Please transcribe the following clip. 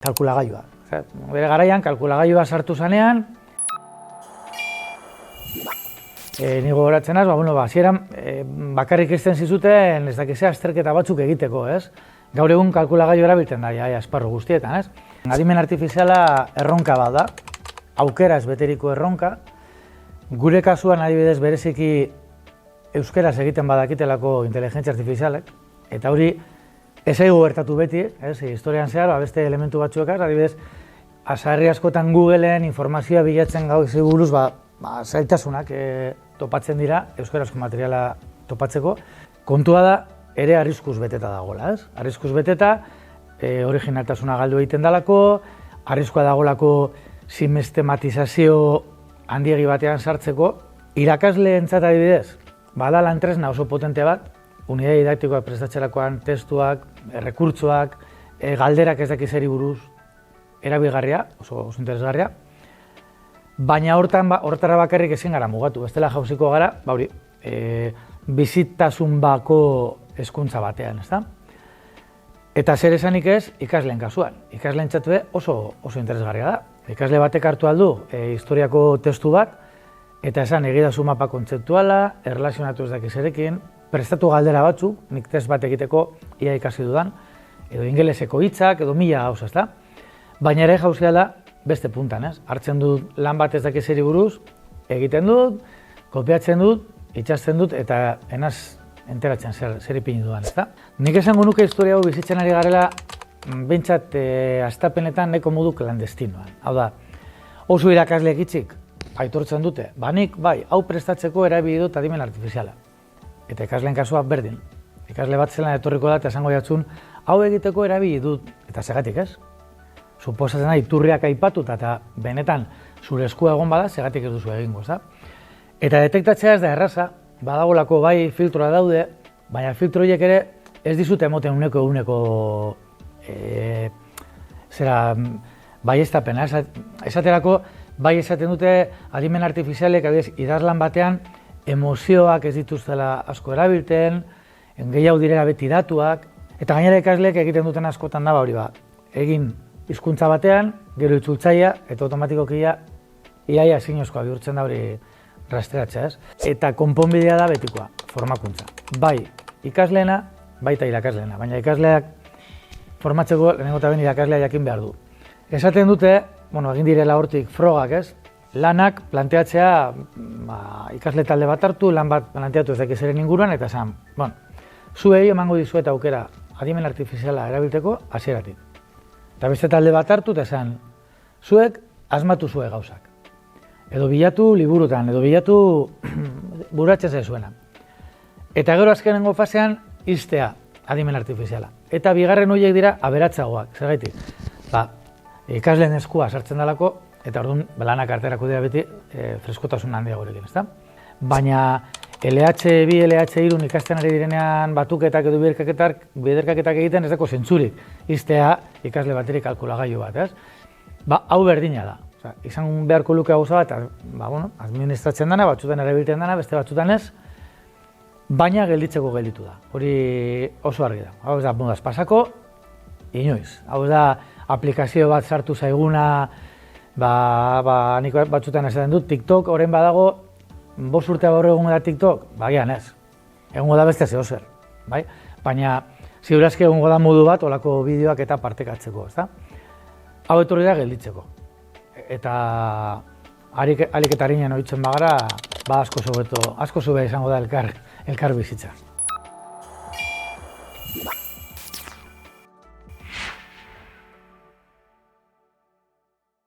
kalkulagailua. Bere garaian, kalkulagailua sartu zanean, ni gogoratzen az, hasieran bakarrik izten zizuten, ez dakizea, azterketa batzuk egiteko, ez? Gaur egun kalkulagailu erabiltzen da, esparru guztietan, ez? Adimen artifiziala erronka bat da, aukeraz beteriko erronka. Gure kasuan adibidez bereziki euskeraz egiten badakitelako inteligentzia artifizialek, eta hori ez zaigu gertatu beti, historian zehar, beste elementu batzuekaz, adibidez, sarri askotan Googleen informazioa bilatzen gauzi buruz, zailtasunak topatzen dira, euskarazko materiala topatzeko. Kontua da, ere arriskuz beteta dagoela, ez? Arriskuz beteta, originaltasuna galdu egiten dalako, arriskua dagolako sistematizazio handiegi batean sartzeko. Irakasleentzat adibidez, bada lan tresna oso potente bat, unitate didaktikoak prestatzerakoan testuak, errekurtsoak, galderak ez dakizeri buruz, erabilgarria, oso interesgarria. Baina hortara bakarrik ezin gara mugatu, bestela jauziko gara, bizitasun bako hezkuntza batean, ezta? Eta zer esanik ez, ikasleen kasuan. Ikasleen txatue oso interesgarria da. Ikasle batek hartu aldu historiako testu bat, eta esan egidazu mapa kontzeptuala, erlazionatu ez dakizerekin, prestatu galdera batzuk, nik test bat egiteko ia ikasi dudan, edo ingeleseko hitzak, edo 1000 gauza, ezta? Baina ere jauzia da beste puntan, ez? Hartzen dut lan bat ez dakizeri buruz, egiten dut, kopiatzen dut, itxasten dut, eta enaz enteratzen zer ipini dudan, ezta? Nik esango nuke historia hau bizitzen ari garela, behintzat hastapenetan neko modu klandestinoan. Hau da, oso irakasleek itxik, aitortzen dute, nik hau prestatzeko erabili dut adimen artifiziala. Eta ikasleen kasua berdin. Ikasle bat zelan etorriko da eta esango jatzun, hau egiteko erabili dut, eta segatik ez? Suposatzen da, iturriak aipatuta eta benetan zure eskua egon bada, segatik ez duzu egingo, ezta? Eta detektatzea ez da erraza, badagolako bai filtroa daude, baina filtro horiek ere ez dizute emoten uneko baieztapena. Esaterako, bai esaten dute adimen artifizialek, idazlan batean, emozioak ez dituztela asko erabilten, gehiago direla beti datuak, eta gainera ikasleek egiten duten askotan da, egin hizkuntza batean, gero itzultzaia, eta automatikokia iaia zinozkoa bihurtzen da hori rastreatzea, ez? Eta konponbidea da betikoa, formakuntza. Bai ikasleena, baita irakasleena, baina ikasleak formatzeko lehenengo eta behin irakaslea jakin behar du. Esaten dute, egin direla hortik frogak, ez? Lanak planteatzea, ikasle talde bat hartu, lan bat planteatu ez dakizeren inguruan, eta esan, zuei emango dizuet aukera adimen artifiziala erabilteko hasieratik. Eta beste talde bat hartu eta esan, zuek asmatu zue gauzak. Edo bilatu liburutan, edo bilatu buratzen zaizuena. Eta gero azkenengo fasean, iztea adimen artifiziala. Eta bigarren horiek dira aberatsagoak, zergatik. Ikasleen eskua sartzen dalako, eta orduan lanak arterako dira beti freskotasun handiagorekin, ezta? Baina LH2, LH3 ikasten ari direnean batuketak edo biderkaketak egiten ez dako zentzurik. Iztea ikasle baterik kalkulagailu bat, ez? Hau berdina da. Izan beharko luke gauza bat, administratzen dana, batzutan erabiltzen dana, beste batzutan ez, baina gelditzeko gelditu da. Hori oso argi da. Hau ez da modaz pasako, inoiz. Hau da aplikazio bat sartu zaiguna, nik batzutan esaten dut, TikTok, orain badago, 5 urte gaur egongo da TikTok, bagian ez. Egongo da beste zehozer, bai? Baina, ziurazki egongo da modu bat, olako bideoak eta partekatzeko, ezta? Hau etorri da gelditzeko. Eta alik eta harinen ohitzen bagara, asko zube izango da elkar bizitza.